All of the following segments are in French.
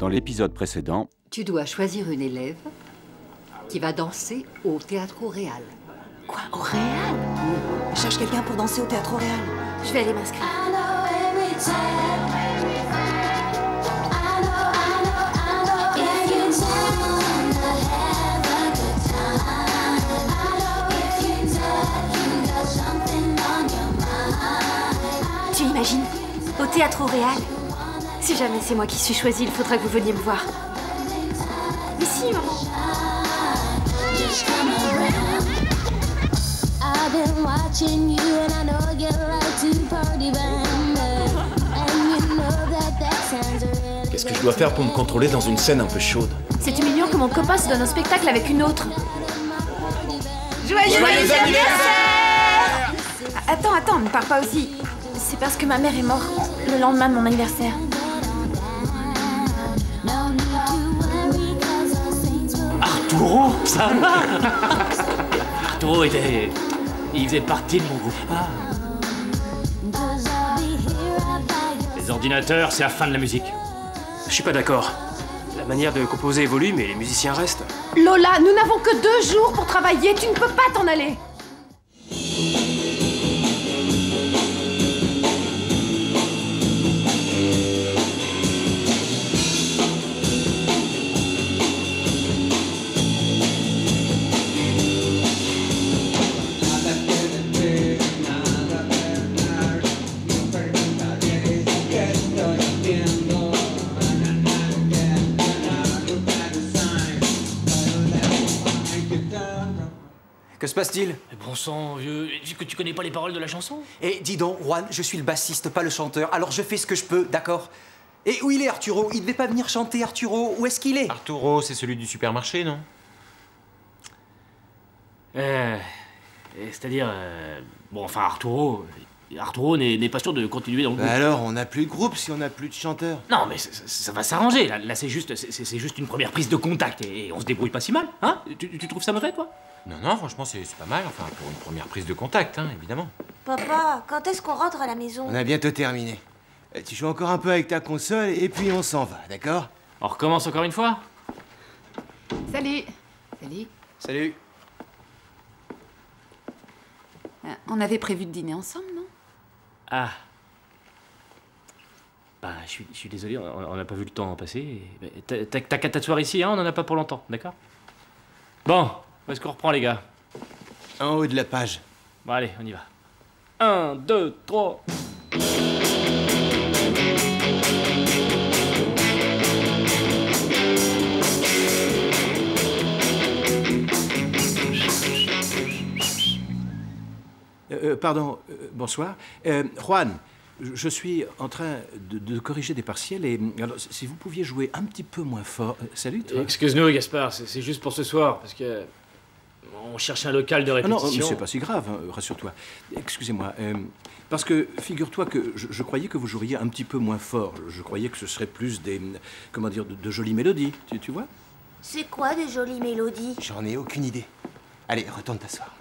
Dans l'épisode précédent... Tu dois choisir une élève qui va danser au Théâtre Réal. Quoi, au Réal? Je cherche quelqu'un pour danser au Théâtre Réal. Je vais aller m'inscrire. Tu imagines? Au Théâtre Réal? Si jamais c'est moi qui suis choisie, il faudra que vous veniez me voir. Mais si, maman. Qu'est-ce que je dois faire pour me contrôler dans une scène un peu chaude? C'est humiliant que mon copain se donne un spectacle avec une autre. Joyeux anniversaire! Attends, ne pars pas aussi. C'est parce que ma mère est morte le lendemain de mon anniversaire. Arturo, ça va. Arturo il faisait partie de mon groupe. Ah. Les ordinateurs, c'est la fin de la musique. Je suis pas d'accord. La manière de composer évolue, mais les musiciens restent. Lola, nous n'avons que 2 jours pour travailler. Tu ne peux pas t'en aller. Que se passe-t-il? Mais bon sang, vieux, que tu connais pas les paroles de la chanson? Eh, dis donc, Juan, je suis le bassiste, pas le chanteur, alors je fais ce que je peux, d'accord? Et où il est, Arturo? Il devait pas venir chanter, Arturo. Où est-ce qu'il est? Arturo, c'est celui du supermarché, non? C'est-à-dire... Bon, enfin, Arturo n'est pas sûr de continuer dans le groupe. Alors, on n'a plus de groupe si on n'a plus de chanteur. Non, mais ça va s'arranger. Là c'est juste une première prise de contact et on se débrouille pas si mal, hein? Tu trouves ça mauvais, toi? Non, franchement, c'est pas mal, enfin, pour une première prise de contact, hein, évidemment. Papa, quand est-ce qu'on rentre à la maison? On a bientôt terminé. Tu joues encore un peu avec ta console et puis on s'en va, d'accord? On recommence encore une fois? Salut. Salut. On avait prévu de dîner ensemble, non? Ah. Bah, je suis désolé, on n'a pas vu le temps passer. T'as qu'à t'asseoir ici, hein, on en a pas pour longtemps, d'accord? Bon, où est-ce qu'on reprend, les gars? En haut de la page. Bon, allez, on y va. 1, 2, 3... Pardon, bonsoir. Juan, je suis en train de corriger des partiels et alors, si vous pouviez jouer un petit peu moins fort... Salut, toi. Excuse-nous, Gaspard, c'est juste pour ce soir, parce que... On cherche un local de répétition. Non, c'est pas si grave, hein, rassure-toi. Excusez-moi, parce que figure-toi que je croyais que vous joueriez un petit peu moins fort. Je croyais que ce serait plus des... comment dire, de jolies mélodies, tu vois? C'est quoi des jolies mélodies? J'en ai aucune idée. Allez, retourne t'asseoir.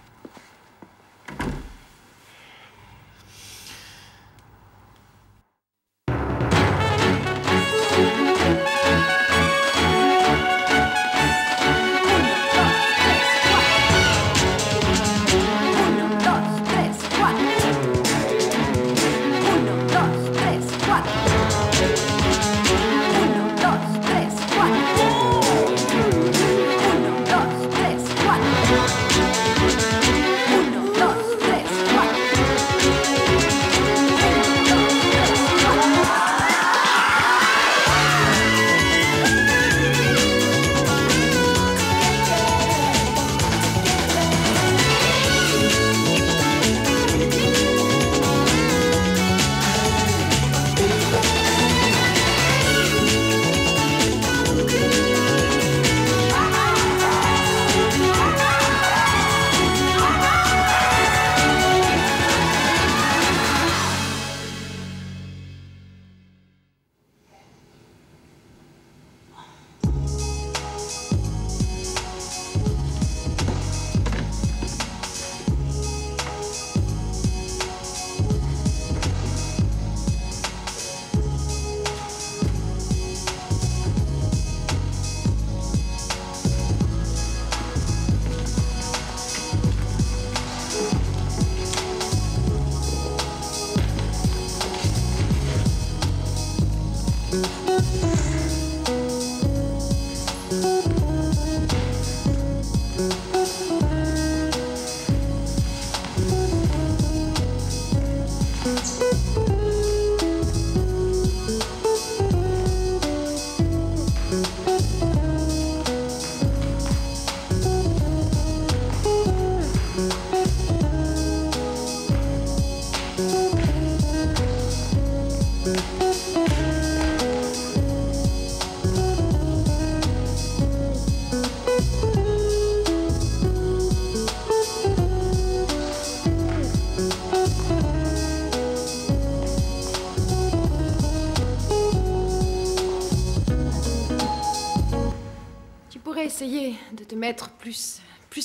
essayer de te mettre plus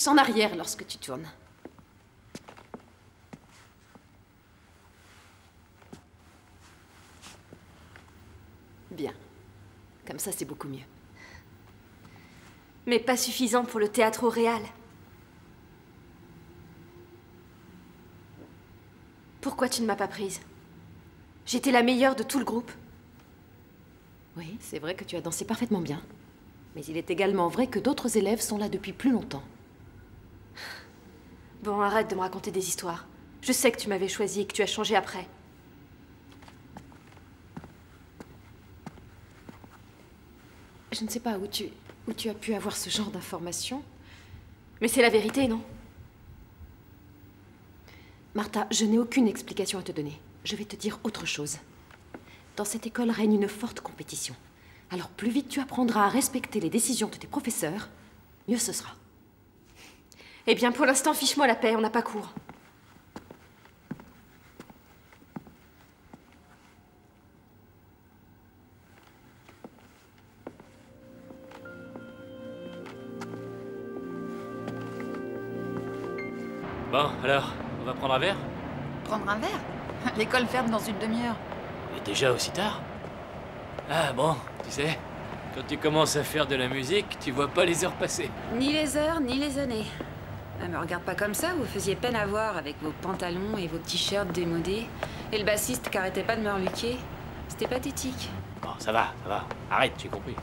en arrière lorsque tu tournes. Bien. Comme ça, c'est beaucoup mieux. Mais pas suffisant pour le théâtre au Réal. Pourquoi tu ne m'as pas prise? J'étais la meilleure de tout le groupe. Oui, c'est vrai que tu as dansé parfaitement bien. Mais il est également vrai que d'autres élèves sont là depuis plus longtemps. Bon, arrête de me raconter des histoires. Je sais que tu m'avais choisi et que tu as changé après. Je ne sais pas où tu as pu avoir ce genre d'informations. Mais c'est la vérité, non? Martha, je n'ai aucune explication à te donner. Je vais te dire autre chose. Dans cette école règne une forte compétition. Alors plus vite tu apprendras à respecter les décisions de tes professeurs, mieux ce sera. Eh bien, pour l'instant, fiche-moi la paix, on n'a pas cours. Bon, alors, on va prendre un verre? Prendre un verre? L'école ferme dans une demi-heure. Et déjà aussi tard? Ah bon, tu sais, quand tu commences à faire de la musique, tu vois pas les heures passer. Ni les heures, ni les années. Ah, me regarde pas comme ça, vous faisiez peine à voir avec vos pantalons et vos t-shirts démodés. Et le bassiste qui arrêtait pas de me reluquer. C'était pathétique. Bon, ça va, arrête, j'ai compris.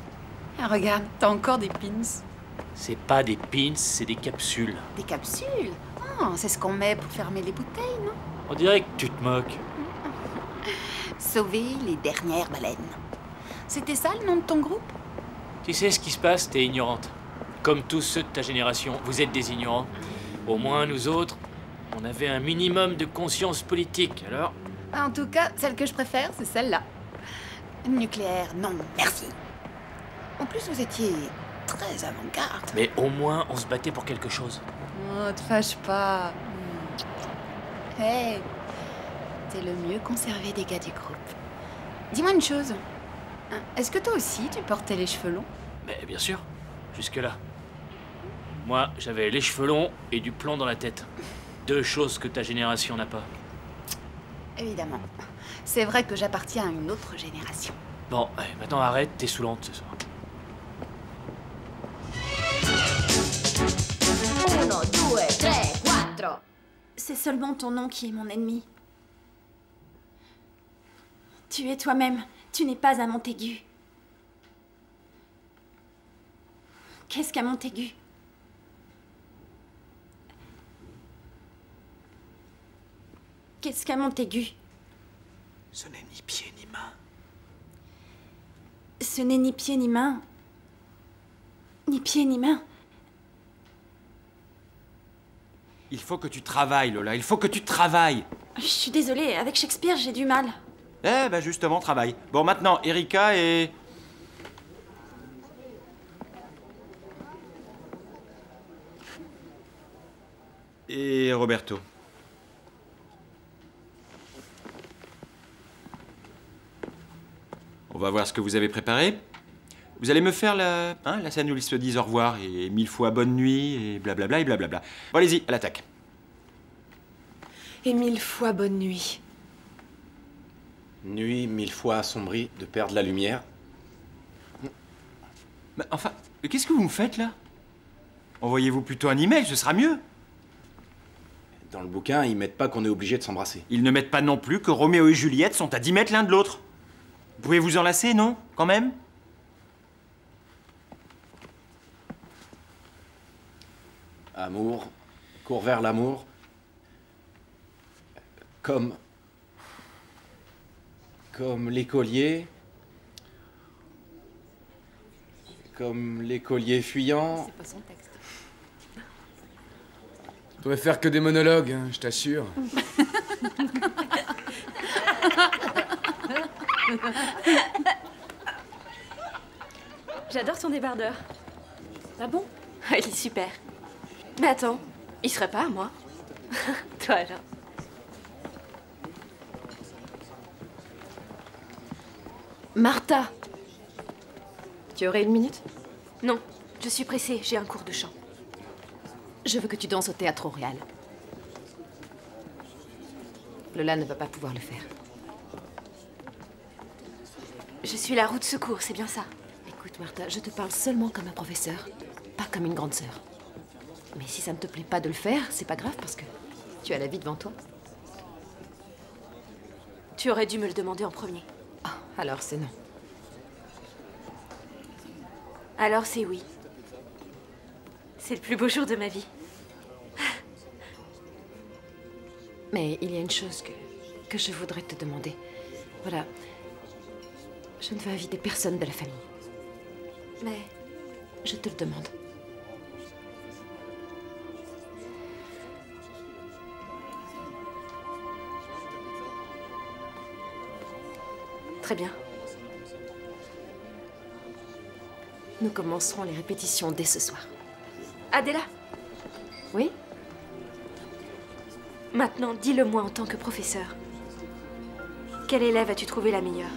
Ah, regarde, t'as encore des pins. C'est pas des pins, c'est des capsules. Des capsules? Oh, c'est ce qu'on met pour fermer les bouteilles, non? On dirait que tu te moques. Sauver les dernières baleines. C'était ça le nom de ton groupe? Tu sais ce qui se passe, t'es ignorante. Comme tous ceux de ta génération, vous êtes des ignorants. Au moins, nous autres, on avait un minimum de conscience politique, alors... En tout cas, celle que je préfère, c'est celle-là. Nucléaire, non, merci. En plus, vous étiez très avant-garde. Mais au moins, on se battait pour quelque chose. Oh, te fâche pas. Hey, t'es le mieux conservé des gars du groupe. Dis-moi une chose. Est-ce que toi aussi, tu portais les cheveux longs? Mais bien sûr, jusque-là. Moi, j'avais les cheveux longs et du plomb dans la tête. Deux choses que ta génération n'a pas. Évidemment. C'est vrai que j'appartiens à une autre génération. Bon, allez, maintenant arrête, t'es saoulante ce soir. 1, 2, 3, 4. C'est seulement ton nom qui est mon ennemi. Tu es toi-même, tu n'es pas à Montaigu. Qu'est-ce qu'un Montaigu? Qu'est-ce qu'un Montaigu? Ce n'est ni pied ni main. Ce n'est ni pied ni main. Ni pied ni main. Il faut que tu travailles, Lola, il faut que tu travailles. Je suis désolée, avec Shakespeare, j'ai du mal. Eh ben justement, travaille. Bon, maintenant, Erika et... Et Roberto. On va voir ce que vous avez préparé. Vous allez me faire la scène où ils se disent au revoir et 1000 fois bonne nuit et blablabla et blablabla. Bon, allez-y, à l'attaque. Et 1000 fois bonne nuit. Nuit 1000 fois assombrie de perdre la lumière. Mais enfin, qu'est-ce que vous me faites là? Envoyez-vous plutôt un email, ce sera mieux. Dans le bouquin, ils mettent pas qu'on est obligé de s'embrasser. Ils ne mettent pas non plus que Roméo et Juliette sont à 10 mètres l'un de l'autre. Vous pouvez vous enlacer, non? Quand même? Amour, cours vers l'amour. Comme l'écolier. Comme l'écolier fuyant. C'est pas son texte. On pourrait faire que des monologues, hein, je t'assure. J'adore ton débardeur. Ah bon? Il est super. Mais attends, il serait pas à moi. Toi alors. Martha! Tu aurais une minute? Non, Je suis pressée, j'ai un cours de chant. Je veux que tu danses au Théâtre Royal. Lola ne va pas pouvoir le faire. Je suis la roue de secours, c'est bien ça. Écoute, Martha, je te parle seulement comme un professeur, pas comme une grande sœur. Mais si ça ne te plaît pas de le faire, c'est pas grave parce que tu as la vie devant toi. Tu aurais dû me le demander en premier. Oh, alors c'est non. Alors c'est oui. C'est le plus beau jour de ma vie. Mais il y a une chose que je voudrais te demander. Voilà. Je ne veux inviter personne de la famille. Mais je te le demande. Très bien. Nous commencerons les répétitions dès ce soir. Adela? Oui? Maintenant, dis-le-moi en tant que professeur. Quelle élève as-tu trouvé la meilleure?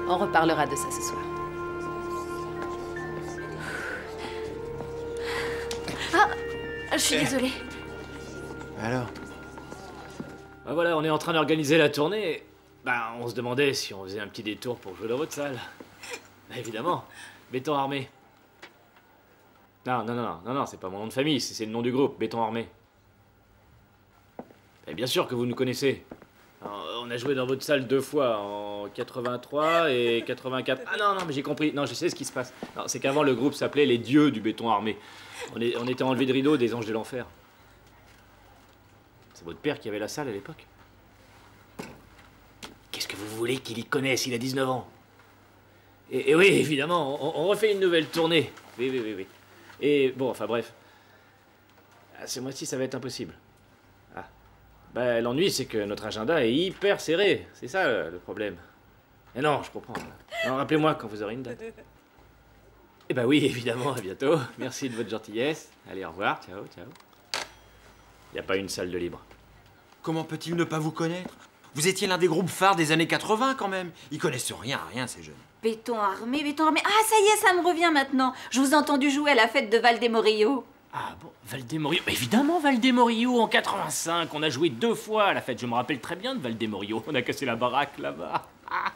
On reparlera de ça ce soir. Ah! Je suis désolée. Alors? Ben voilà, on est en train d'organiser la tournée. Ben, on se demandait si on faisait un petit détour pour jouer dans votre salle. Ben, évidemment, Béton Armé. Non, c'est pas mon nom de famille, c'est le nom du groupe, Béton Armé. Et bien sûr que vous nous connaissez. Alors, on a joué dans votre salle 2 fois, en 83 et 84. Ah non, mais j'ai compris, non, je sais ce qui se passe. C'est qu'avant, le groupe s'appelait Les Dieux du Béton Armé. On était enlevés de rideau des Anges de l'Enfer. C'est votre père qui avait la salle à l'époque. Qu'est-ce que vous voulez qu'il y connaisse? Il a 19 ans. Et oui, évidemment, on refait une nouvelle tournée. Oui. Et bon, enfin bref. Ce mois-ci, ça va être impossible. Ah. Bah, l'ennui, c'est que notre agenda est hyper serré. C'est ça, le problème. Et non, je comprends. Non, rappelez-moi quand vous aurez une date. Eh ben oui, évidemment, à bientôt. Merci de votre gentillesse. Allez, au revoir. Ciao. Il n'y a pas une salle de libre. Comment peut-il ne pas vous connaître? Vous étiez l'un des groupes phares des années 80 quand même. Ils connaissent rien, ces jeunes. Béton Armé. Ah, ça y est, ça me revient maintenant. Je vous ai entendu jouer à la fête de Valdemorillo. Ah bon, Valdemorillo. Évidemment, Valdemorillo en 85. On a joué 2 fois à la fête. Je me rappelle très bien de Valdemorillo. On a cassé la baraque là-bas. Ah,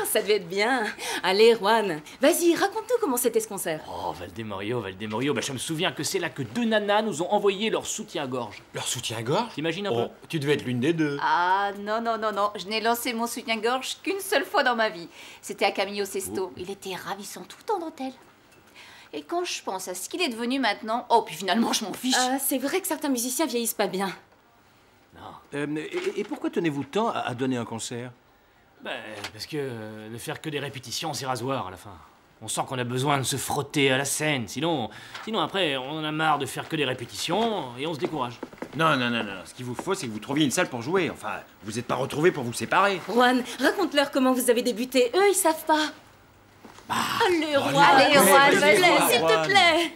ça devait être bien. Allez, Juan, vas-y, raconte-nous comment c'était ce concert. Oh, Valdemorillo. Bah, je me souviens que c'est là que 2 nanas nous ont envoyé leur soutien-gorge. Leur soutien-gorge? T'imagines un peu? Tu devais être l'une des deux. Ah, non. Je n'ai lancé mon soutien-gorge qu'une seule fois dans ma vie. C'était à Camillo Sesto. Il était ravissant, tout en dentelle. Et quand je pense à ce qu'il est devenu maintenant... Oh, puis finalement, je m'en fiche. C'est vrai que certains musiciens vieillissent pas bien. Non. Et pourquoi tenez-vous tant à donner un concert? Ben, parce que ne faire que des répétitions, c'est rasoir à la fin. On sent qu'on a besoin de se frotter à la scène. Sinon après, on en a marre de faire que des répétitions et on se décourage. Non. Ce qu'il vous faut, c'est que vous trouviez une salle pour jouer. Enfin, vous n'êtes pas retrouvés pour vous séparer. Juan, raconte-leur comment vous avez débuté. Eux, ils savent pas. Allez, Juan, s'il te plaît.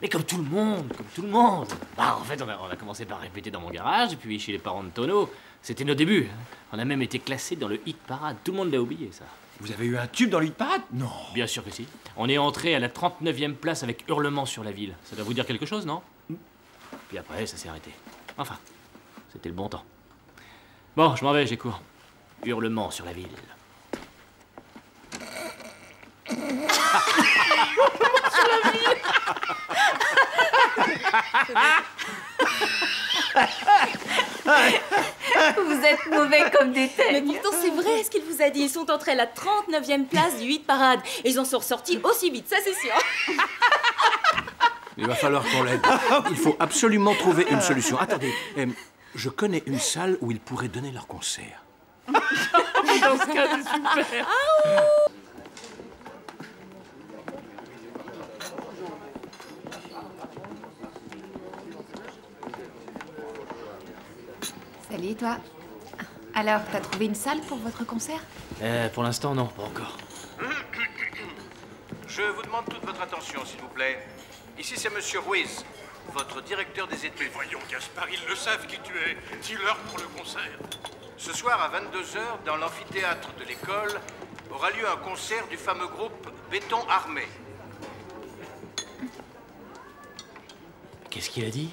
Mais comme tout le monde. Bah, en fait, on a commencé par répéter dans mon garage, puis chez les parents de Tono. C'était nos débuts. On a même été classés dans le hit parade. Tout le monde l'a oublié, ça. Vous avez eu un tube dans le hit parade? Non. Bien sûr que si. On est entré à la 39e place avec Hurlement sur la ville. Ça doit vous dire quelque chose, non? Puis après, ça s'est arrêté. Enfin, c'était le bon temps. Bon, je m'en vais, j'ai cours. Hurlement sur la ville. Sur la ville. Vous êtes mauvais comme des têtes. Mais pourtant, c'est vrai ce qu'il vous a dit. Ils sont entrés à la 39e place du hit parade. Et ils en sont ressortis aussi vite, ça c'est sûr. Il va falloir qu'on l'aide. Il faut absolument trouver une solution. Attendez, je connais une salle où ils pourraient donner leur concert. Dans ce cas, c'est super. Salut, toi. Alors, t'as trouvé une salle pour votre concert? Pour l'instant, non, pas encore. Je vous demande toute votre attention, s'il vous plaît. Ici, c'est Monsieur Ruiz, votre directeur des études. Mais voyons, Gaspard, ils le savent qui tu es. Dis-leur pour le concert. Ce soir à 22h, dans l'amphithéâtre de l'école, aura lieu un concert du fameux groupe Béton Armé. Qu'est-ce qu'il a dit?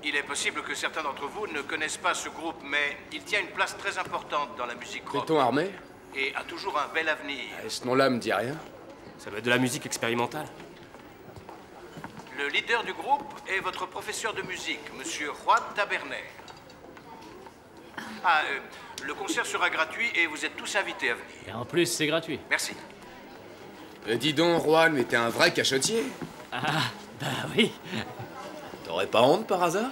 Il est possible que certains d'entre vous ne connaissent pas ce groupe, mais il tient une place très importante dans la musique rock. Béton Armé? Et a toujours un bel avenir. Ce nom-là me dit rien. Ça va être de la musique expérimentale. Le leader du groupe est votre professeur de musique, monsieur Juan Taberner. Ah, le concert sera gratuit et vous êtes tous invités à venir. Et en plus, c'est gratuit. Merci. Dis donc, Juan, mais t'es un vrai cachotier. Ah, bah oui. T'aurais pas honte par hasard?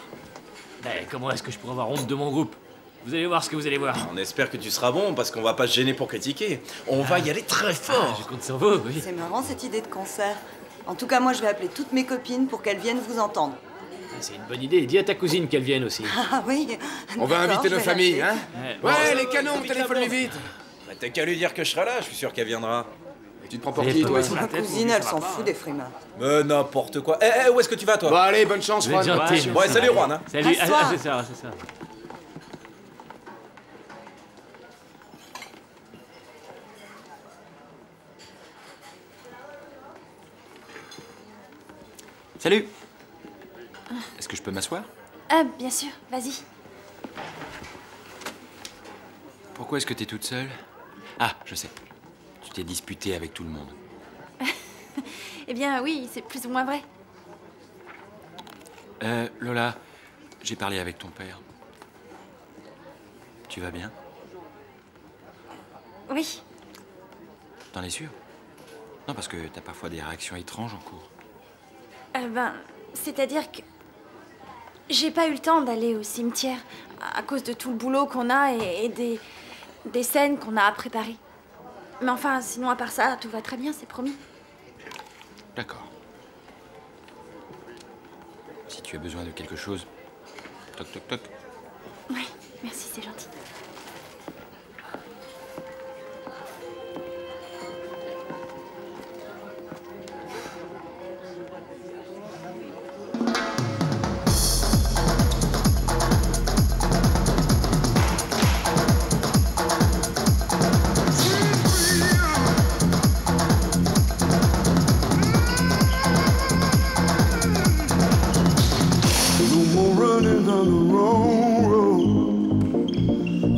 Ben, comment est-ce que je pourrais avoir honte de mon groupe? Vous allez voir ce que vous allez voir. On espère que tu seras bon, parce qu'on va pas se gêner pour critiquer. On va y aller très fort. Je compte sur vous, oui. C'est marrant cette idée de concert. En tout cas, moi, je vais appeler toutes mes copines pour qu'elles viennent vous entendre. C'est une bonne idée. Dis à ta cousine qu'elle vienne aussi. Ah oui. On va inviter nos familles, hein? Ouais, les canons, vite, téléphone-lui vite. Bah, t'as qu'à lui dire que je serai là, je suis sûr qu'elle viendra. Et tu te prends pour qui, toi? Ma cousine, elle s'en fout des frimas. Mais n'importe quoi. Où est-ce que tu vas, toi? Bon, allez, bonne chance, Juan. Ouais, salut, Juan. Hein. Salut, c'est ça, c'est ça. Salut. Est-ce que je peux m'asseoir? Ah, bien sûr, vas-y. Pourquoi est-ce que t'es toute seule? Ah, je sais. Tu t'es disputée avec tout le monde. Eh bien, oui, c'est plus ou moins vrai. Lola, j'ai parlé avec ton père. Tu vas bien? Oui. T'en es sûr? Non, parce que t'as parfois des réactions étranges en cours. C'est-à-dire que j'ai pas eu le temps d'aller au cimetière à cause de tout le boulot qu'on a et des scènes qu'on a à préparer. Mais enfin, sinon, à part ça, tout va très bien, c'est promis. D'accord. Si tu as besoin de quelque chose, toc toc toc. Oui, merci, c'est gentil.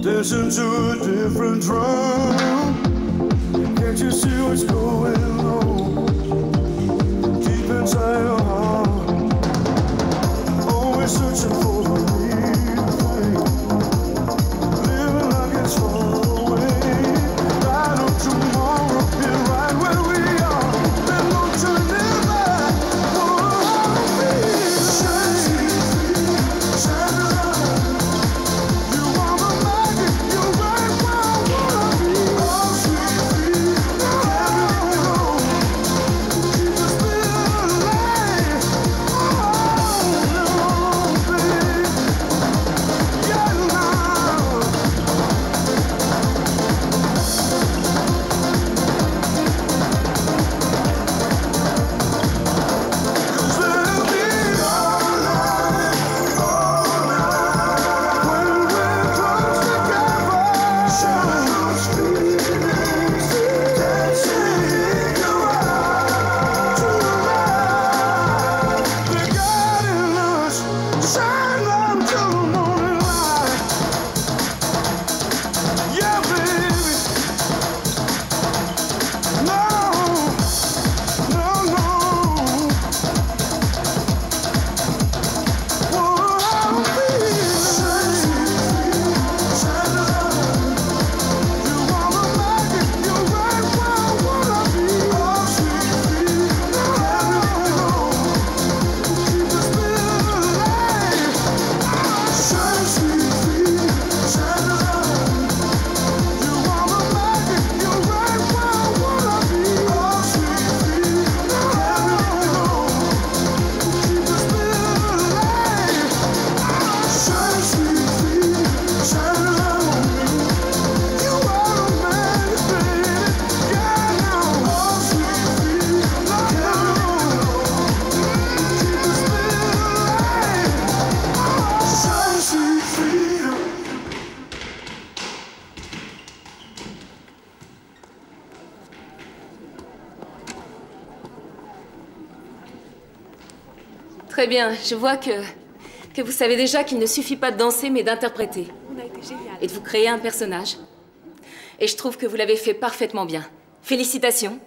Listen to a different drum. Can't you see what's going on deep inside your heart? Always searching for the real thing, living like it's far away. Light up tomorrow, be right where we are. There's no turning back. Oh, shine, shine around. You are the magic. You right where I wanna be. Oh, sweet, sweet, everything you know. Très bien, je vois que vous savez déjà qu'il ne suffit pas de danser, mais d'interpréter. On a été génial. Et de vous créer un personnage. Et je trouve que vous l'avez fait parfaitement bien. Félicitations.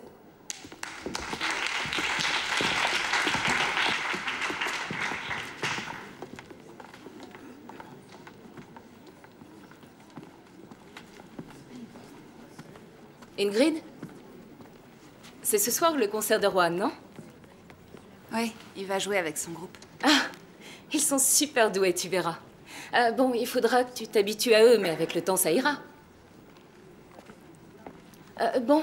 Ingrid? C'est ce soir le concert de Juan, non? Oui, il va jouer avec son groupe. Ah, ils sont super doués, tu verras. Bon, il faudra que tu t'habitues à eux, mais avec le temps, ça ira. Bon,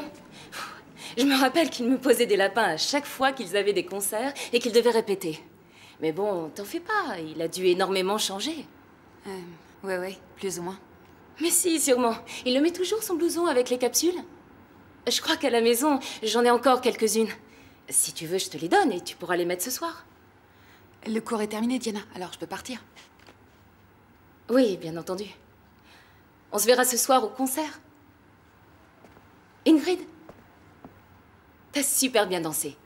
je me rappelle qu'ils me posaient des lapins à chaque fois qu'ils avaient des concerts et qu'ils devaient répéter. Mais bon, t'en fais pas, il a dû énormément changer. Ouais, plus ou moins. Mais si, sûrement. Il le met toujours son blouson avec les capsules. Je crois qu'à la maison, j'en ai encore quelques-unes. Si tu veux, je te les donne et tu pourras les mettre ce soir. Le cours est terminé, Diana, alors je peux partir. Oui, bien entendu. On se verra ce soir au concert. Ingrid, t'as super bien dansé.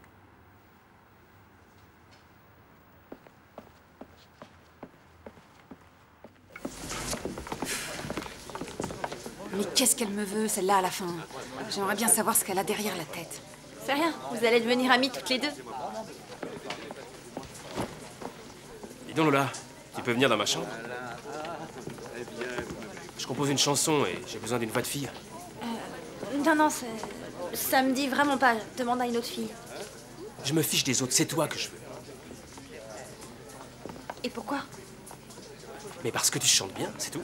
Mais qu'est-ce qu'elle me veut, celle-là, à la fin? J'aimerais bien savoir ce qu'elle a derrière la tête. C'est rien, vous allez devenir amies toutes les deux. Dis donc, Lola, tu peux venir dans ma chambre? Je compose une chanson et j'ai besoin d'une voix de fille. Non, ça me dit vraiment pas. Demande à une autre fille. Je me fiche des autres, c'est toi que je veux. Et pourquoi? Mais parce que tu chantes bien, c'est tout.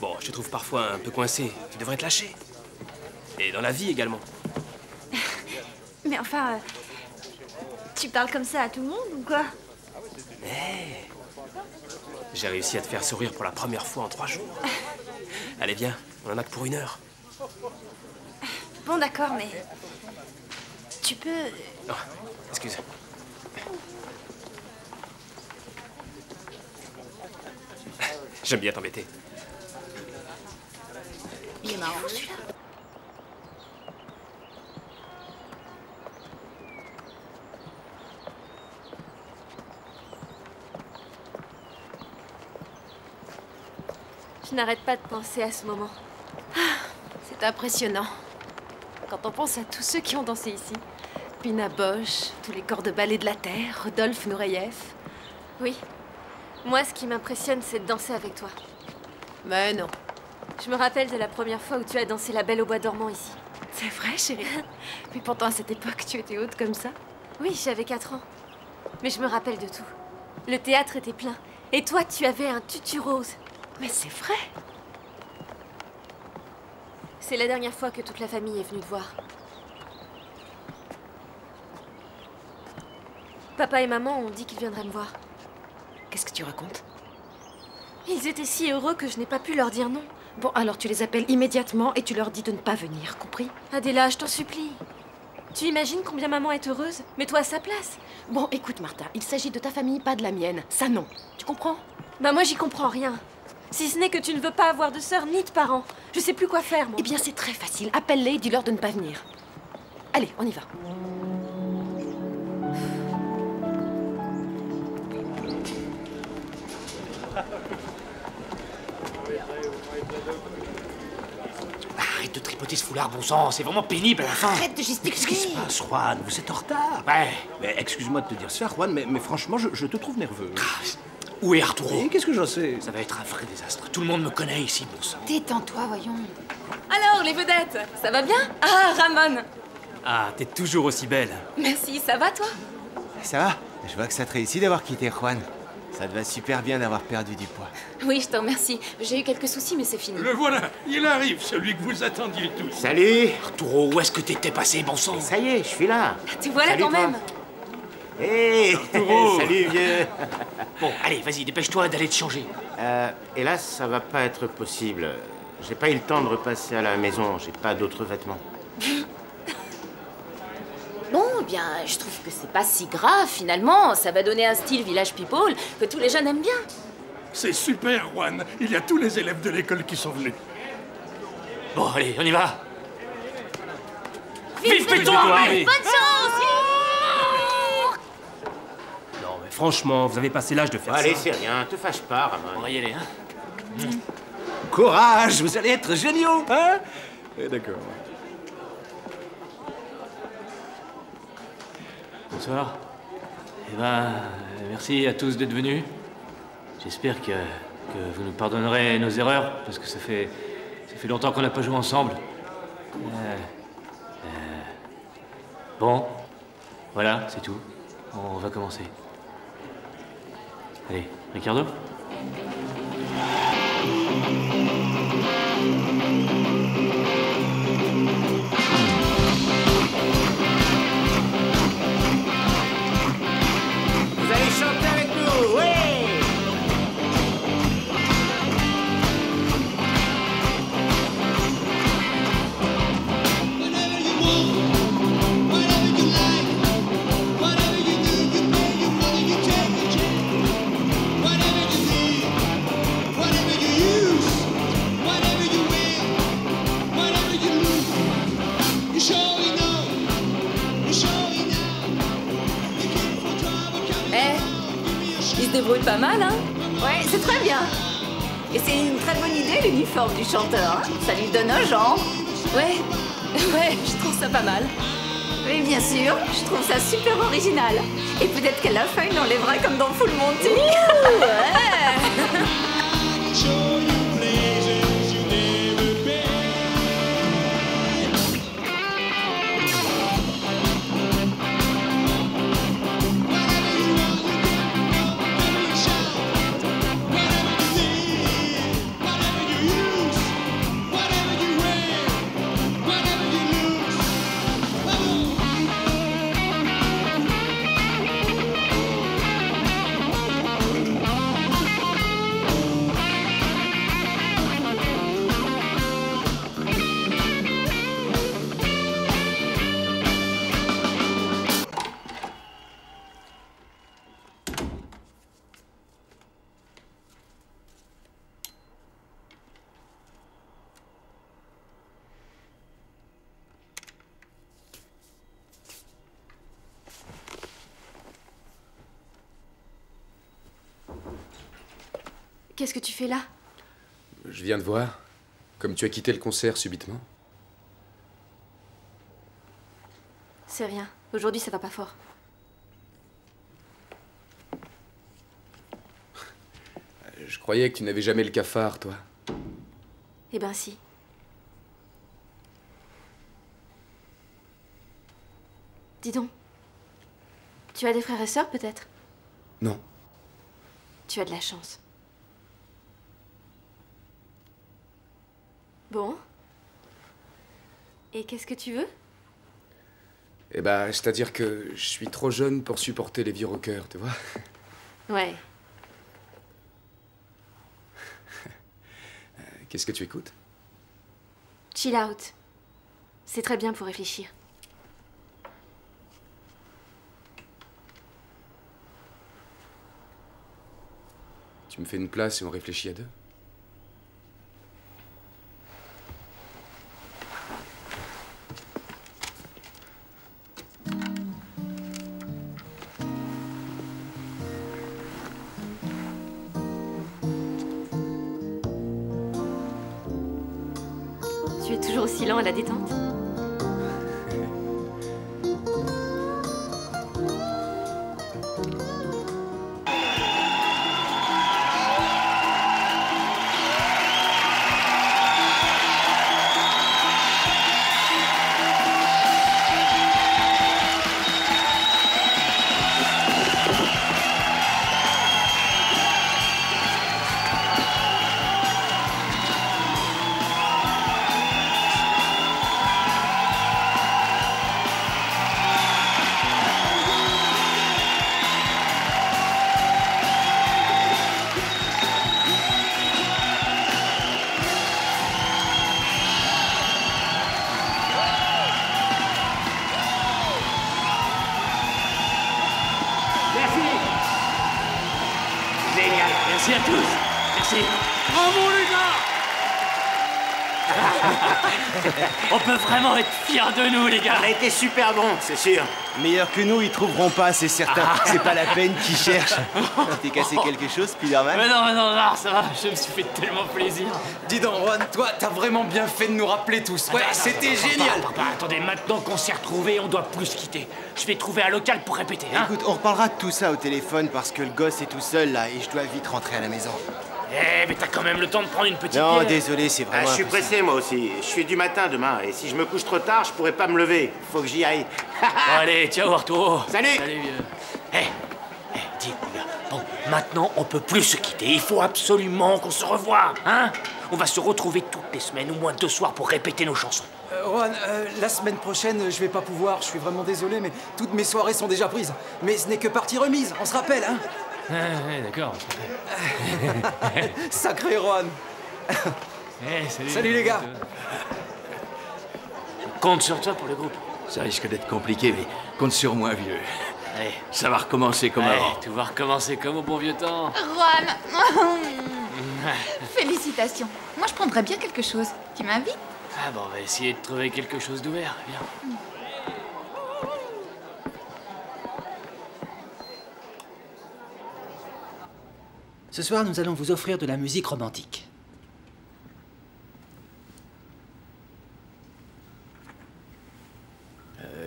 Bon, je te trouve parfois un peu coincé. Tu devrais te lâcher. Et dans la vie également. Mais enfin, tu parles comme ça à tout le monde ou quoi? Hey, j'ai réussi à te faire sourire pour la première fois en 3 jours. Allez, viens, on en a que pour 1 heure. Bon, d'accord, mais... Tu peux... Oh, excuse. J'aime bien t'embêter. Il est marrant, celui-là. Je n'arrête pas de penser à ce moment. C'est impressionnant. Quand on pense à tous ceux qui ont dansé ici. Pina Bausch, tous les corps de ballet de la Terre, Rodolphe Nureyev. Oui. Moi, ce qui m'impressionne, c'est de danser avec toi. Mais non. Je me rappelle de la première fois où tu as dansé La Belle au Bois dormant ici. C'est vrai, chérie. Mais pourtant, à cette époque, tu étais haute comme ça. Oui, j'avais 4 ans. Mais je me rappelle de tout. Le théâtre était plein. Et toi, tu avais un tutu rose. Mais c'est vrai. C'est la dernière fois que toute la famille est venue te voir. Papa et maman ont dit qu'ils viendraient me voir. Qu'est-ce que tu racontes? Ils étaient si heureux que je n'ai pas pu leur dire non. Bon, alors tu les appelles immédiatement et tu leur dis de ne pas venir, compris? Adéla, je t'en supplie. Tu imagines combien maman est heureuse? Mets-toi à sa place. Bon, écoute, Martha, il s'agit de ta famille, pas de la mienne. Ça, non. Tu comprends? Bah moi, j'y comprends rien. Si ce n'est que tu ne veux pas avoir de sœur ni de parents. Je sais plus quoi faire, moi. Eh bien, c'est très facile. Appelle-les et dis-leur de ne pas venir. Allez, on y va. Arrête de tripoter ce foulard, bon sang, c'est vraiment pénible à la fin. Arrête de gesticuler. Qu'est-ce qui se passe, Juan? Vous êtes en retard. Ouais. Mais excuse-moi de te dire ça, Juan, mais franchement, je te trouve nerveux. Où est Arturo? Et qu'est-ce que j'en sais? Ça va être un vrai désastre. Tout le monde me connaît ici, bon sang. Détends-toi, voyons. Alors, les vedettes, ça va bien? Ah, Ramon. Ah, t'es toujours aussi belle. Merci, ça va, toi? Ça va? Je vois que ça te réussit d'avoir quitté Juan. Ça te va super bien d'avoir perdu du poids. Oui, je te remercie. J'ai eu quelques soucis, mais c'est fini. Le voilà, il arrive, celui que vous attendiez tous. Salut! Arturo, où est-ce que t'étais passé, bon sang? Ça y est, je suis là. Te voilà Salut, quand toi. même. Hé! Salut, vieux! Bon, allez, vas-y, dépêche-toi d'aller te changer. Hélas, ça va pas être possible. J'ai pas eu le temps de repasser à la maison, j'ai pas d'autres vêtements. Bon, eh bien, je trouve que c'est pas si grave, finalement. Ça va donner un style Village People que tous les jeunes aiment bien. C'est super, Juan. Il y a tous les élèves de l'école qui sont venus. Bon, allez, on y va. Vive Victoire! Bonne chance! Franchement, vous avez passé l'âge de faire Allez, ça. c'est rien, te fâche pas, Ramon. On va y aller, hein. Courage, vous allez être géniaux, hein? D'accord. Bonsoir. Eh ben, merci à tous d'être venus. J'espère que vous nous pardonnerez nos erreurs, parce que ça fait longtemps qu'on n'a pas joué ensemble. Bon, voilà, c'est tout. On va commencer. Allez, Ricardo? Vous allez chanter avec nous, oui! Il se débrouille pas mal, hein? Ouais, c'est très bien. Et c'est une très bonne idée, l'uniforme du chanteur. Hein? Ça lui donne un genre. Ouais, je trouve ça pas mal. Oui, bien sûr, je trouve ça super original. Et peut-être qu'à la fin, il l'enlèvera comme dans Full Monty. Ouais. Qu'est-ce que tu fais là? Je viens de voir. Comme tu as quitté le concert subitement. C'est rien. Aujourd'hui, ça va pas fort. Je croyais que tu n'avais jamais le cafard, toi. Eh ben si. Dis donc. Tu as des frères et sœurs, peut-être? Non. Tu as de la chance. Bon. Et qu'est-ce que tu veux? Eh ben, c'est-à-dire que je suis trop jeune pour supporter les vieux rockers, tu vois. Ouais. Qu'est-ce que tu écoutes? Chill out. C'est très bien pour réfléchir. Tu me fais une place et on réfléchit à deux? Tu es toujours aussi lent à la détente? Génial. Merci à tous. Merci. Bravo les gars! On peut vraiment être fiers de nous, les gars. On a été super bon, c'est sûr. Meilleur que nous, ils trouveront pas, c'est certain. C'est pas la peine qu'ils cherchent. Tu t'es cassé quelque chose, Spider-Man? Mais non, ça va, je me suis fait tellement plaisir. Dis donc, Juan, toi, t'as vraiment bien fait de nous rappeler tous. Ouais, c'était génial. Attendez, maintenant qu'on s'est retrouvés, on doit plus se quitter. Je vais trouver un local pour répéter, hein. Écoute, on reparlera de tout ça au téléphone parce que le gosse est tout seul là et je dois vite rentrer à la maison. Eh, mais t'as quand même le temps de prendre une petite Non, bière. désolé, c'est vraiment Je suis impossible. pressé, moi aussi. Je suis du matin demain, et si je me couche trop tard, je pourrais pas me lever. Faut que j'y aille. Bon, allez, ciao, Arturo. Salut. Salut, vieux. Dis, les gars, bon, maintenant, on peut plus se quitter. Il faut absolument qu'on se revoie, hein. On va se retrouver toutes les semaines, au moins 2 soirs, pour répéter nos chansons. Juan, la semaine prochaine, je vais pas pouvoir. Je suis vraiment désolé, mais toutes mes soirées sont déjà prises. Mais ce n'est que partie remise, on se rappelle, hein. Ouais, d'accord. Sacré Juan. Salut les gars. Je compte sur toi pour le groupe. Ça risque d'être compliqué, mais compte sur moi, vieux. Allez. Ça va recommencer comme avant. Tout va recommencer comme au bon vieux temps. Juan Félicitations. Moi, je prendrais bien quelque chose. Tu m'invites? Ah bon, on va essayer de trouver quelque chose d'ouvert, viens. Ce soir, nous allons vous offrir de la musique romantique.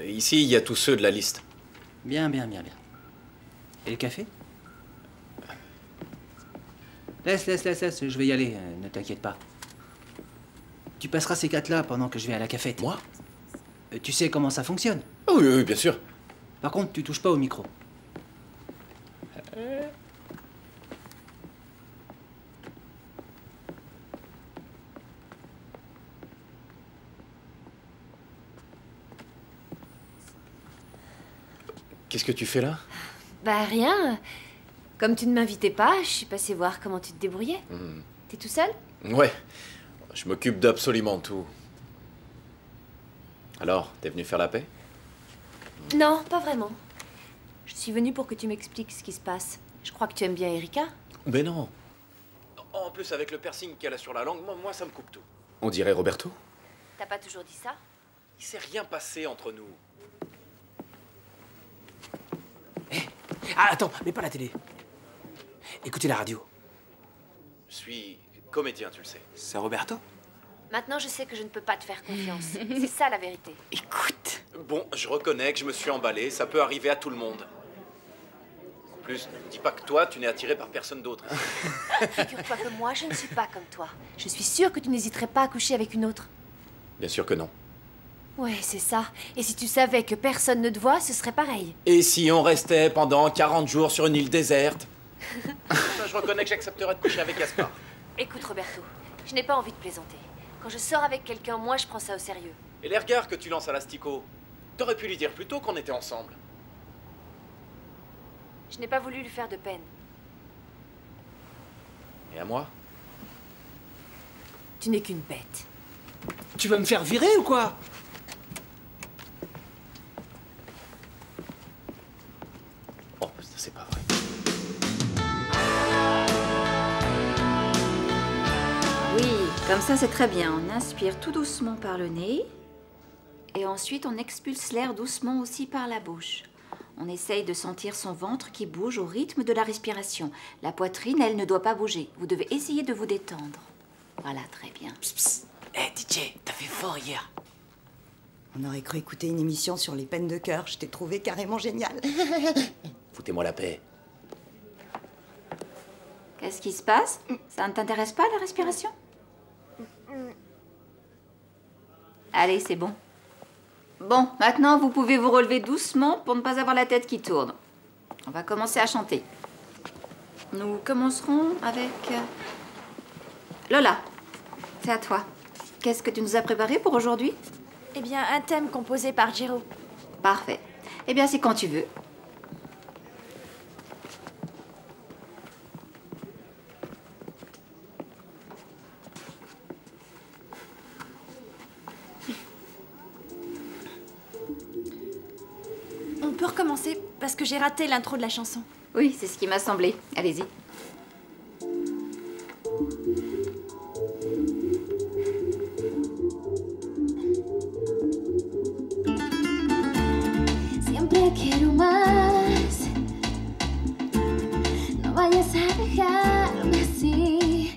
Ici, il y a tous ceux de la liste. Bien. Et le café? Laisse, je vais y aller, ne t'inquiète pas. Tu passeras ces 4-là pendant que je vais à la cafette. Moi? Tu sais comment ça fonctionne? Oui, bien sûr. Par contre, tu touches pas au micro. Qu'est-ce que tu fais là? Bah rien. Comme tu ne m'invitais pas, je suis passée voir comment tu te débrouillais. T'es tout seul? Ouais. Je m'occupe d'absolument tout. Alors, t'es venu faire la paix? Non, pas vraiment. Je suis venue pour que tu m'expliques ce qui se passe. Je crois que tu aimes bien Erika. Mais non. En plus, avec le piercing qu'elle a sur la langue, moi, ça me coupe tout. On dirait Roberto? T'as pas toujours dit ça? Il s'est rien passé entre nous. Ah, attends, mais pas la télé. Écoutez la radio. Je suis comédien, tu le sais. C'est Roberto? Maintenant, je sais que je ne peux pas te faire confiance. C'est ça la vérité. Écoute. Bon, je reconnais que je me suis emballé, ça peut arriver à tout le monde. En plus, ne me dis pas que toi, tu n'es attiré par personne d'autre. Figure-toi que moi, je ne suis pas comme toi. Je suis sûre que tu n'hésiterais pas à coucher avec une autre. Bien sûr que non. Ouais, c'est ça. Et si tu savais que personne ne te voit, ce serait pareil. Et si on restait pendant 40 jours sur une île déserte? Je reconnais que j'accepterais de coucher avec Gaspard. Écoute, Roberto, je n'ai pas envie de plaisanter. Quand je sors avec quelqu'un, moi, je prends ça au sérieux. Et les regards que tu lances à l'asticot, t'aurais pu lui dire plus tôt qu'on était ensemble. Je n'ai pas voulu lui faire de peine. Et à moi? Tu n'es qu'une bête. Tu vas me faire virer ou quoi? Oh, ça c'est pas vrai. Oui, comme ça c'est très bien. On inspire tout doucement par le nez. Et ensuite on expulse l'air doucement aussi par la bouche. On essaye de sentir son ventre qui bouge au rythme de la respiration. La poitrine, elle ne doit pas bouger. Vous devez essayer de vous détendre. Voilà, très bien. DJ, t'as fait fort hier. On aurait cru écouter une émission sur les peines de cœur. Je t'ai trouvé carrément génial. Foutez-moi la paix. Qu'est-ce qui se passe? Ça ne t'intéresse pas, la respiration? Allez, c'est bon. Bon, maintenant, vous pouvez vous relever doucement pour ne pas avoir la tête qui tourne. On va commencer à chanter. Nous commencerons avec... Lola, c'est à toi. Qu'est-ce que tu nous as préparé pour aujourd'hui? Eh bien, un thème composé par Giro. Parfait. Eh bien, c'est quand tu veux. On peut recommencer parce que j'ai raté l'intro de la chanson. Oui, c'est ce qui m'a semblé. Allez-y. dejarme así.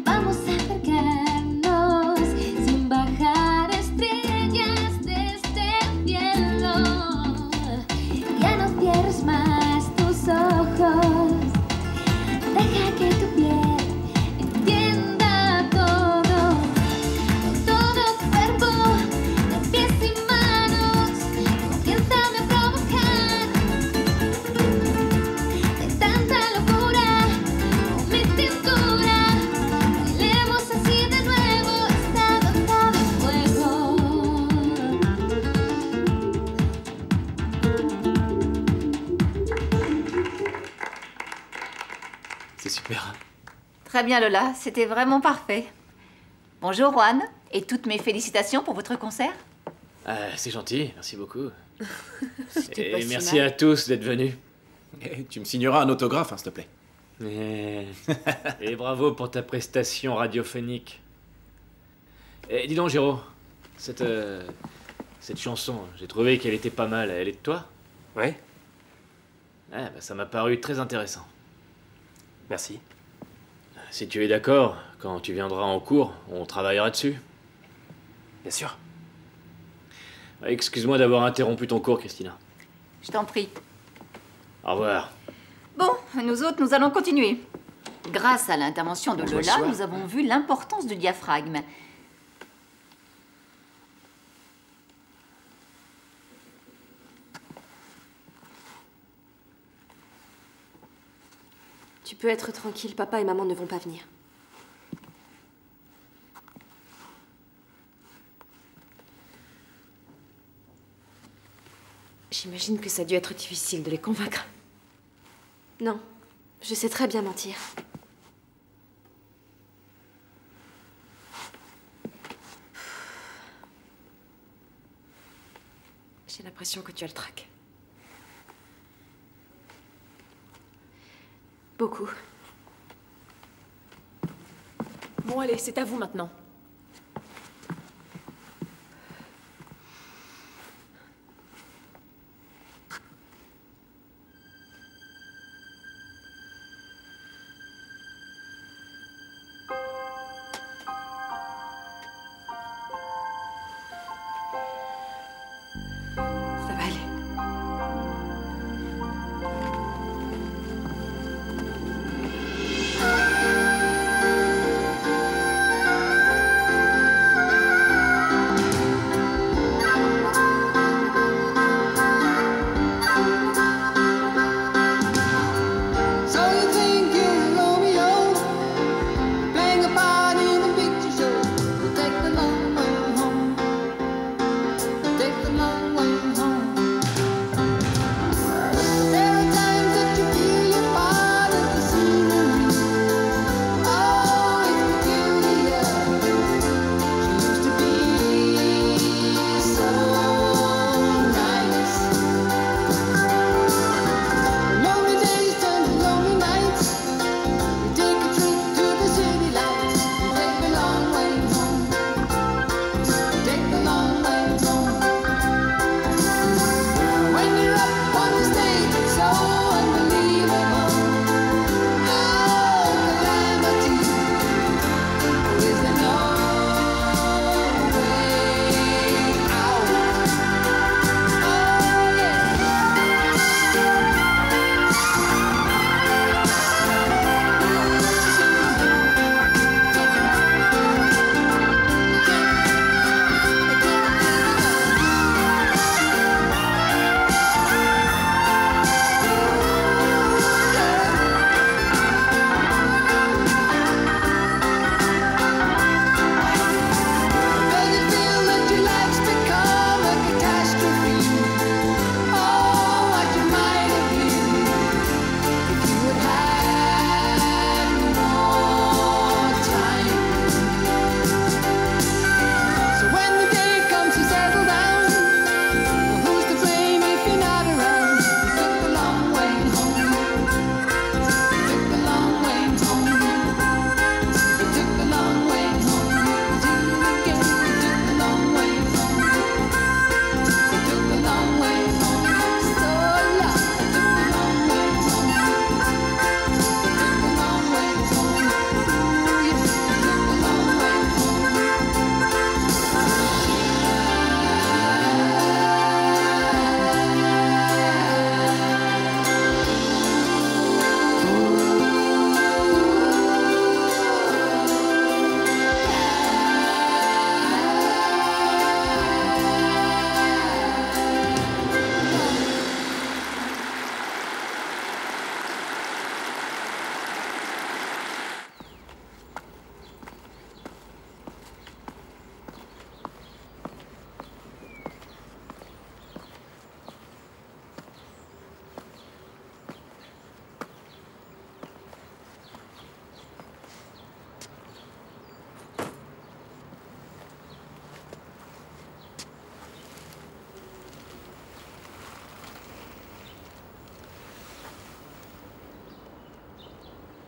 Vamos a acercarnos sin bajar estrellas de este cielo. Ya no cierres más tus ojos. Deja que tu piel entienda todo. Todo tu cuerpo, de pies y manos, comiénzame a provocar. De tanta locura, con mi cintura, bailemos así de nuevo esta danza de fuego. C'est super. Très bien Lola, c'était vraiment parfait. Bonjour Juan, et toutes mes félicitations pour votre concert. C'est gentil, merci beaucoup. C'était pas Et si merci mal. à tous d'être venus. Tu me signeras un autographe, hein, s'il te plaît. Et bravo pour ta prestation radiophonique. Et dis donc, Géraud, cette chanson, j'ai trouvé qu'elle était pas mal. Elle est de toi? Ouais. Ah, bah, ça m'a paru très intéressant. Merci. Si tu es d'accord, quand tu viendras en cours, on travaillera dessus. Bien sûr. Excuse-moi d'avoir interrompu ton cours, Christina. Je t'en prie. Au revoir. Bon, nous autres, nous allons continuer. Grâce à l'intervention de Lola, Bonsoir. nous avons vu l'importance du diaphragme. Tu peux être tranquille, papa et maman ne vont pas venir. J'imagine que ça a dû être difficile de les convaincre. Non, je sais très bien mentir. J'ai l'impression que tu as le trac. Beaucoup. Bon, allez, c'est à vous maintenant. Ça va aller.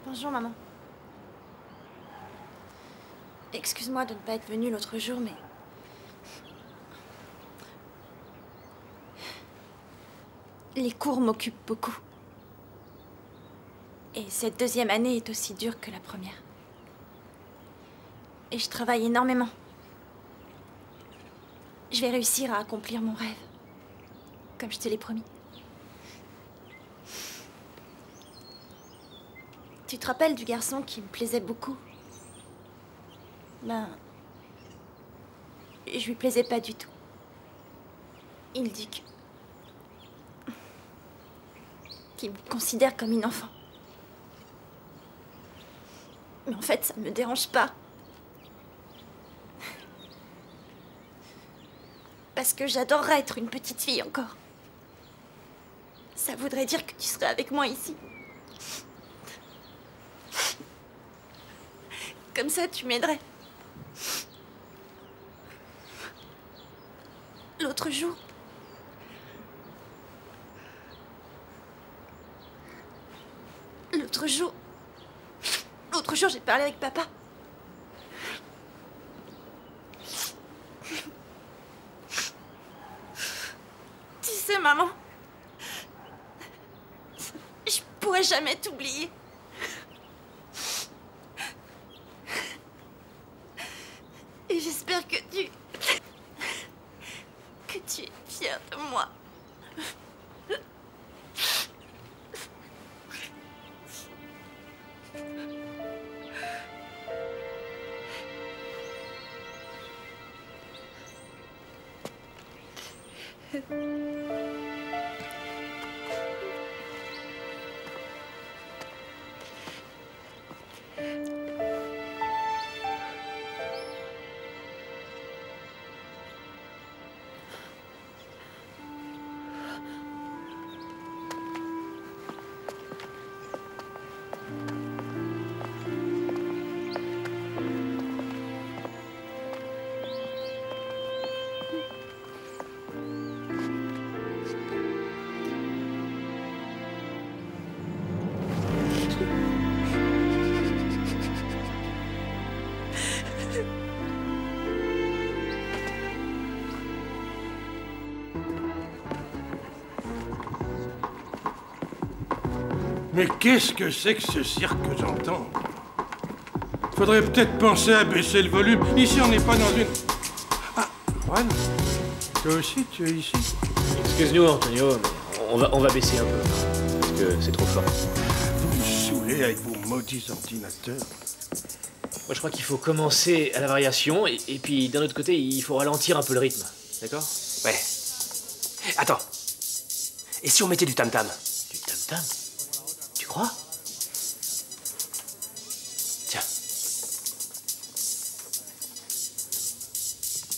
Bonjour, maman. Excuse-moi de ne pas être venue l'autre jour, mais... Les cours m'occupent beaucoup. Et cette deuxième année est aussi dure que la première. Et je travaille énormément. Je vais réussir à accomplir mon rêve, comme je te l'ai promis. Tu te rappelles du garçon qui me plaisait beaucoup? Ben... Je lui plaisais pas du tout. Il dit qu'il me considère comme une enfant. Mais en fait, ça me dérange pas. Parce que j'adorerais être une petite fille encore. Ça voudrait dire que tu serais avec moi ici. Comme ça, tu m'aiderais. L'autre jour... L'autre jour, j'ai parlé avec papa. Tu sais, maman, je pourrais jamais t'oublier. Et j'espère que tu es fière de moi. Mais qu'est-ce que c'est que ce cirque que j'entends? Faudrait peut-être penser à baisser le volume. Ici, on n'est pas dans une... Ah, Juan, toi aussi, tu es ici? Excuse-nous, Antonio, mais on va baisser un peu, parce que c'est trop fort. Vous me saoulez avec vos maudits ordinateurs. Moi, je crois qu'il faut commencer à la variation, et puis d'un autre côté, il faut ralentir un peu le rythme. D'accord? Ouais. Attends. Et si on mettait du tam-tam? Du tam-tam? Tu crois? Tiens.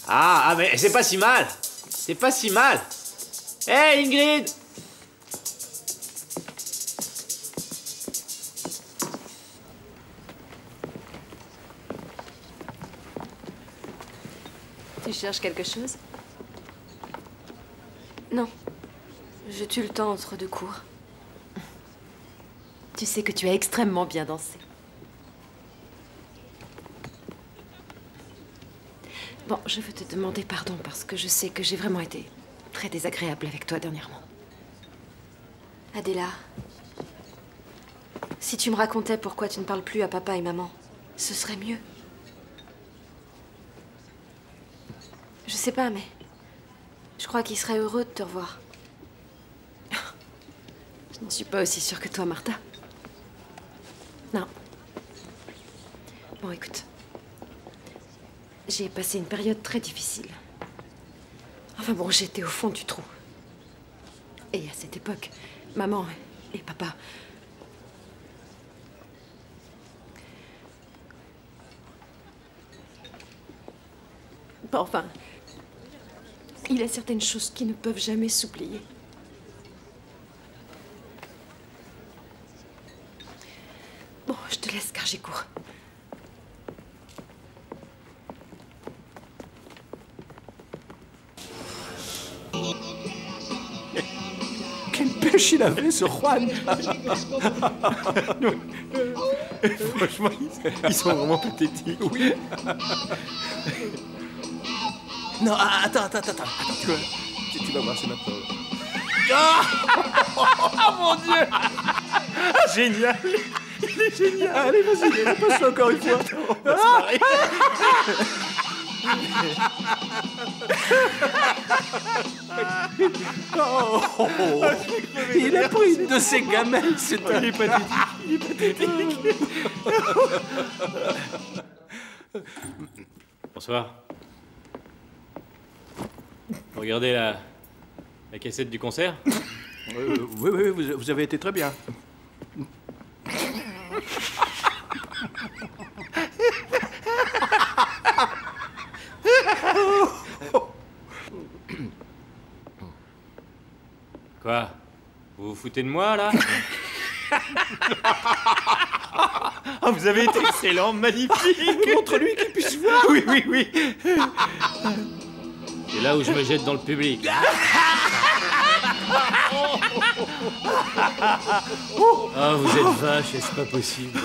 Ah, mais c'est pas si mal! C'est pas si mal! Hé, hey, Ingrid! Tu cherches quelque chose? Non. Je tue le temps entre deux cours. Tu sais que tu as extrêmement bien dansé. Bon, je veux te demander pardon parce que je sais que j'ai vraiment été très désagréable avec toi dernièrement. Adela, si tu me racontais pourquoi tu ne parles plus à papa et maman, ce serait mieux. Je sais pas, mais je crois qu'ils seraient heureux de te revoir. Je ne suis pas aussi sûre que toi, Martha. Non. Bon, écoute. J'ai passé une période très difficile. Enfin bon, j'étais au fond du trou. Et à cette époque, maman et papa... Bon, enfin... Il y a certaines choses qui ne peuvent jamais s'oublier. Bon, je te laisse car j'ai cours. Quelle pêche il avait, ce Juan! Franchement, ils sont vraiment pathétiques. Oui. Non, attends. Quoi? Tu vas voir, c'est maintenant. Oh mon Dieu! Ah, génial! Il est génial! Allez, vas-y, passe-le encore une fois. On va se marrer. Il a pris une de ses gamelles, c'est Il est pathétique. Bonsoir. Regardez la cassette du concert. Oui, vous avez été très bien. Quoi? Vous vous foutez de moi, là? Ah, vous avez été excellent, magnifique! Montre lui qu'il puisse voir. Oui. C'est là où je me jette dans le public. Ah, vous êtes vache, c'est pas possible.